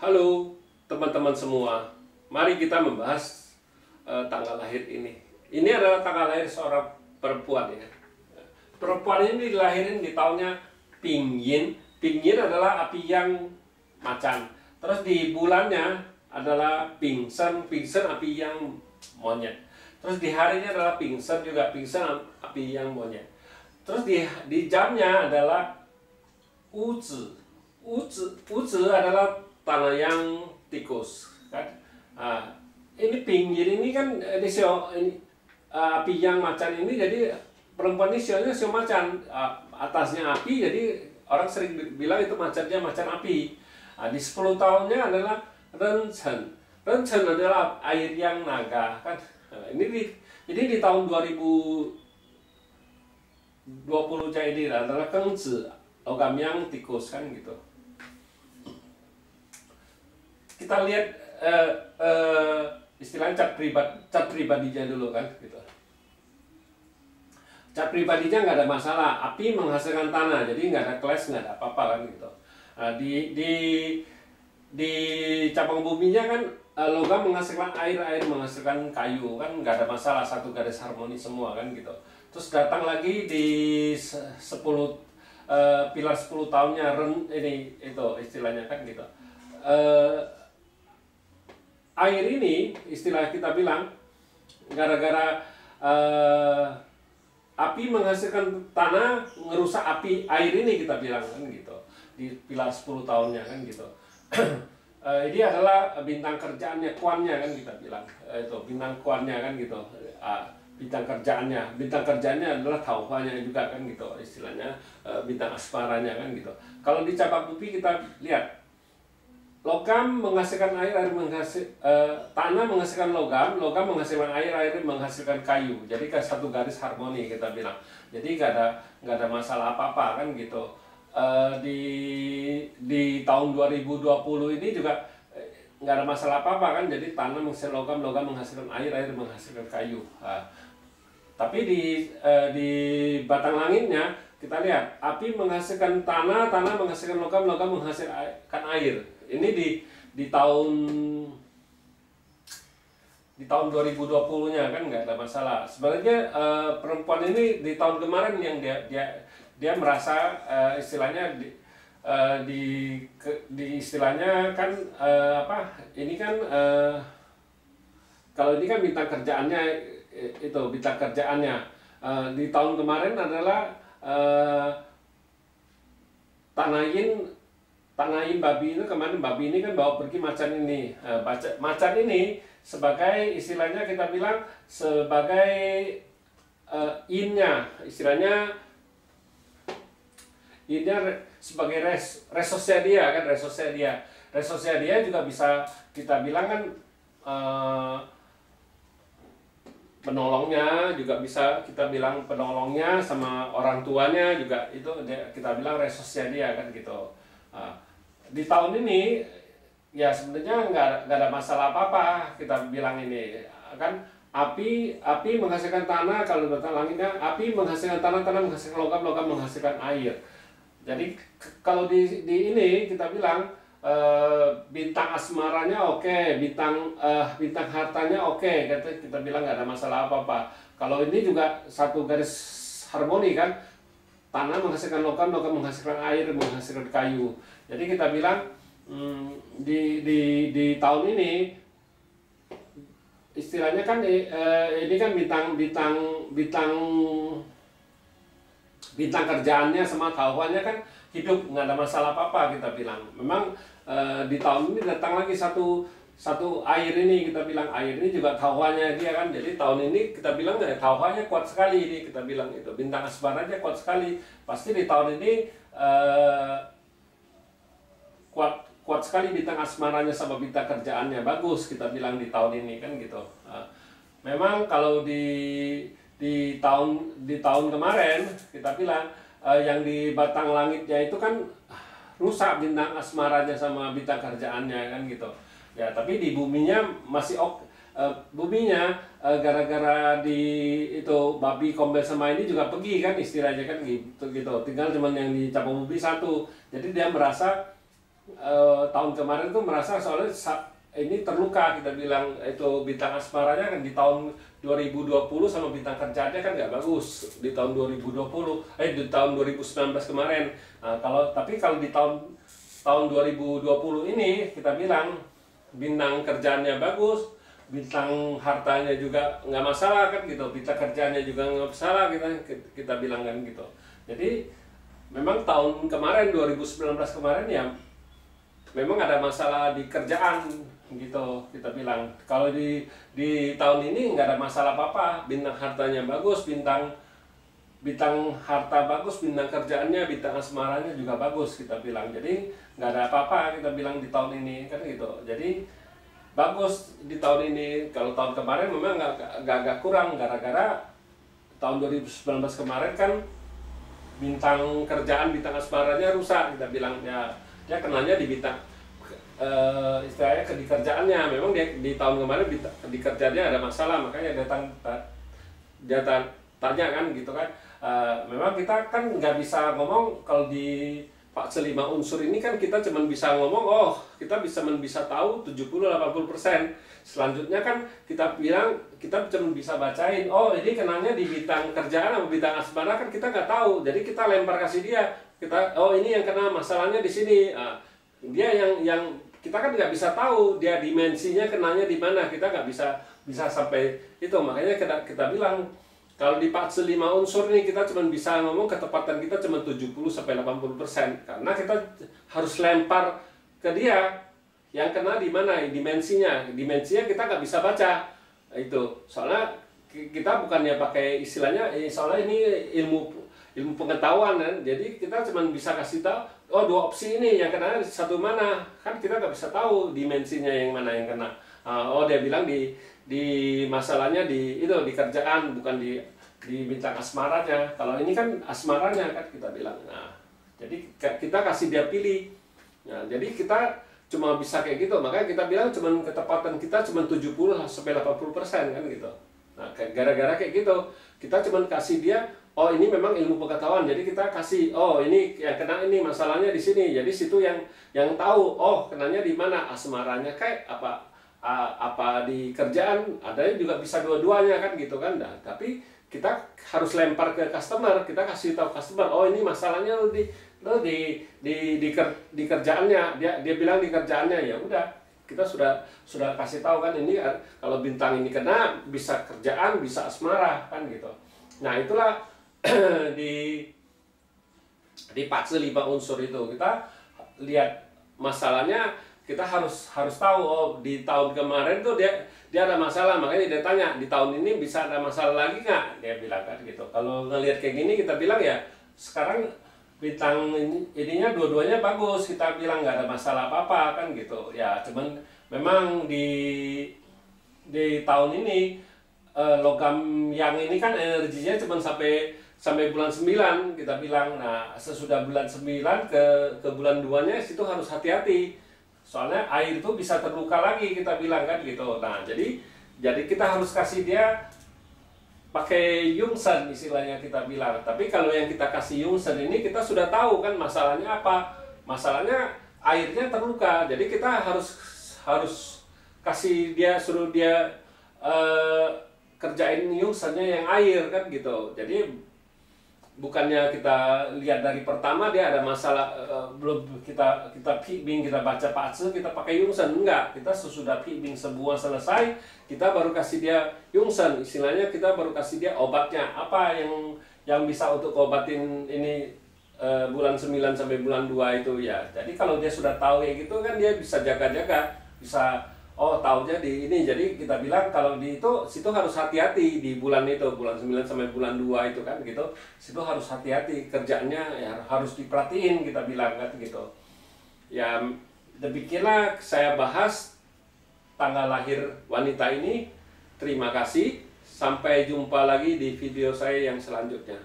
Halo teman-teman semua, mari kita membahas tanggal lahir ini. Ini adalah tanggal lahir seorang perempuan ya. Perempuan ini dilahirin di tahunnya Pingyin. Pingyin adalah api yang macan. Terus di bulannya adalah Pingsen. Pingsen api yang monyet. Terus di harinya adalah Pingsen juga. Pingsen api yang monyet. Terus di jamnya adalah Uzi. Uzi adalah tanah yang tikus kan. Ini pinggir ini kan ini api yang macan ini, jadi perempuan ini sionya sio macan, atasnya api, jadi orang sering bilang itu macannya macan api. Di 10 tahunnya adalah Renchen. Renchen adalah air yang naga kan. Ini di tahun 2020 ini adalah Kengzi, logam yang tikus kan gitu. Kita lihat istilahnya cat pribadinya dulu kan gitu. Cat pribadinya nggak ada masalah, api menghasilkan tanah, jadi nggak ada clash, nggak ada apa-apa kan gitu. Di cabang buminya kan logam menghasilkan air, air menghasilkan kayu kan, nggak ada masalah, satu garis harmoni semua kan gitu. Terus datang lagi di 10 pilar 10 tahunnya ini itu istilahnya kan gitu. Air ini istilah kita bilang gara-gara api menghasilkan tanah, ngerusak api air ini kita bilang kan gitu, di pilar 10 tahunnya kan gitu. Ini adalah bintang kerjaannya, kuannya kan kita bilang, itu bintang kuannya kan gitu. Bintang kerjaannya adalah tauhanya juga kan gitu, istilahnya bintang asmaranya kan gitu. Kalau di cabang bumi kita lihat logam menghasilkan air, air tanah menghasilkan logam, logam menghasilkan air, air menghasilkan kayu. Jadi kan satu garis harmoni kita bilang. Jadi nggak ada masalah apa-apa kan gitu. Di tahun 2020 ini juga nggak ada masalah apa-apa kan. Jadi tanah menghasilkan logam, logam menghasilkan air, air menghasilkan kayu. Tapi di batang langitnya kita lihat api menghasilkan tanah, tanah menghasilkan logam, logam menghasilkan air. Ini di tahun 2020-nya kan nggak ada masalah. Sebenarnya perempuan ini di tahun kemarin yang dia merasa istilahnya di istilahnya kan ini kan kalau ini kan bintang kerjaannya, itu bintang kerjaannya di tahun kemarin adalah Tanain babi itu. Kemarin babi ini kan bawa pergi macan ini. Macan ini sebagai istilahnya kita bilang sebagai innya, istilahnya innya sebagai resource dia kan, resource dia juga bisa kita bilang kan penolongnya, juga bisa kita bilang penolongnya sama orang tuanya juga, itu kita bilang resource dia kan gitu. Di tahun ini ya sebenarnya nggak ada masalah apa-apa, kita bilang ini kan api menghasilkan tanah, kalau batang langitnya api menghasilkan tanah, tanah menghasilkan logam, logam menghasilkan air. Jadi kalau di ini kita bilang bintang asmaranya oke, bintang hartanya oke, kita bilang nggak ada masalah apa-apa. Kalau ini juga satu garis harmoni kan, tanah menghasilkan logam, logam menghasilkan air, menghasilkan kayu. Jadi kita bilang di tahun ini istilahnya kan ini kan bintang kerjaannya sama tahuannya kan hidup, nggak ada masalah apa-apa kita bilang. Memang di tahun ini datang lagi satu air ini, kita bilang air ini juga tauhannya dia kan. Jadi tahun ini kita bilang tauhannya kuat sekali ini, kita bilang itu bintang asmaranya kuat sekali. Pasti di tahun ini kuat sekali bintang asmaranya sama bintang kerjaannya, bagus kita bilang di tahun ini kan gitu. Memang kalau di tahun kemarin kita bilang yang di batang langitnya itu kan rusak bintang asmaranya sama bintang kerjaannya kan gitu. Ya, tapi di buminya masih buminya gara-gara di itu babi kombel sama ini juga pergi kan istilahnya kan gitu. Tinggal cuman yang di cabang bumi satu. Jadi dia merasa tahun kemarin tuh merasa soalnya ini terluka, kita bilang itu bintang asmaranya kan di tahun 2020 sama bintang kerjanya kan nggak bagus di tahun 2020 di tahun 2019 kemarin. Nah, tapi kalau di tahun 2020 ini kita bilang bintang kerjaannya bagus, bintang hartanya juga nggak masalah kan gitu, bintang kerjaannya juga nggak masalah, kita bilang kan gitu. Jadi memang tahun kemarin 2019 kemarin ya memang ada masalah di kerjaan gitu, kita bilang. Kalau di tahun ini nggak ada masalah apa-apa, bintang hartanya bagus, bintang harta bagus, bintang kerjaannya, bintang asmaranya juga bagus, kita bilang. Jadi nggak ada apa-apa, kita bilang di tahun ini kan gitu. Jadi bagus di tahun ini. Kalau tahun kemarin memang agak kurang, gara-gara tahun 2019 kemarin kan bintang kerjaan, bintang asmaranya rusak, kita bilang. Ya dia kenanya di bintang istilahnya di kerjaannya. Memang dia di tahun kemarin di kerjaannya ada masalah, makanya dia tanya kan gitu kan. Memang kita kan nggak bisa ngomong kalau di fase 5 unsur ini kan kita cuma bisa ngomong, kita bisa tahu 70-80%. Selanjutnya kan kita bilang, kita cuma bisa bacain, ini kenanya di bintang kerjaan atau bintang asmara kan kita nggak tahu. Jadi kita lempar kasih dia, ini yang kena masalahnya di sini. Dia yang kita kan nggak bisa tahu dia dimensinya kenanya di mana, kita nggak bisa sampai itu. Makanya kita bilang kalau di fase 5 unsur ini kita cuma bisa ngomong ketepatan kita cuma 70-80%, karena kita harus lempar ke dia yang kena di mana dimensinya kita nggak bisa baca itu. Soalnya kita bukannya pakai istilahnya, soalnya ini ilmu pengetahuan kan. Jadi kita cuma bisa kasih tahu, dua opsi ini yang kena satu mana, kan kita nggak bisa tahu dimensinya yang mana yang kena. Dia bilang di masalahnya di kerjaan, bukan di bintang asmaranya. Kalau ini kan asmaranya kan, kita bilang. Nah, jadi kita kasih dia pilih. Nah, jadi kita cuma bisa kayak gitu. Makanya kita bilang cuma ketepatan kita cuma 70-80% kan gitu. Nah, gara-gara kayak gitu, kita cuma kasih dia, ini memang ilmu pengetahuan. Jadi kita kasih, ini yang kena ini masalahnya di sini. Jadi situ yang tahu, kenanya di mana, asmaranya kayak apa di kerjaan, ada juga bisa dua-duanya kan gitu kan. Nah, tapi kita harus lempar ke customer, kita kasih tahu customer, ini masalahnya di kerjaannya. Dia bilang di kerjaannya, ya udah, kita sudah kasih tahu kan, ini kalau bintang ini kena bisa kerjaan, bisa asmara kan gitu. Nah, itulah di fase 5 unsur itu kita lihat masalahnya. Kita harus tahu, di tahun kemarin tuh dia ada masalah, makanya dia tanya di tahun ini bisa ada masalah lagi nggak, dia bilang kan gitu. Kalau ngelihat kayak gini kita bilang ya sekarang bintang ininya dua-duanya bagus, kita bilang nggak ada masalah apa-apa kan gitu. Ya cuman memang di tahun ini logam yang ini kan energinya cuma sampai bulan 9, kita bilang. Nah, sesudah bulan 9 ke bulan 2-nya situ harus hati-hati. Soalnya air itu bisa terluka lagi, kita bilang kan gitu. Nah, jadi kita harus kasih dia pakai yungsen istilahnya, kita bilang. Tapi kalau yang kita kasih yungsen ini kita sudah tahu kan masalahnya apa. Masalahnya airnya terluka. Jadi kita harus kasih dia, suruh dia kerjain yungsennya yang air kan gitu. Jadi bukannya kita lihat dari pertama dia ada masalah, belum kita pibing, kita baca patse, kita pakai yungsen. Enggak, kita sesudah pibing semua selesai, kita baru kasih dia yungsen. Istilahnya kita baru kasih dia obatnya, apa yang bisa untuk obatin ini bulan 9 sampai bulan 2 itu ya. Jadi kalau dia sudah tahu kayak gitu kan, dia bisa jaga-jaga, bisa tahunya di ini. Jadi kita bilang kalau di situ harus hati-hati di bulan itu, bulan 9 sampai bulan 2 itu kan gitu. Situ harus hati-hati, kerjanya ya harus diperhatiin, kita bilang kan gitu. Ya demikianlah saya bahas tanggal lahir wanita ini. Terima kasih, sampai jumpa lagi di video saya yang selanjutnya.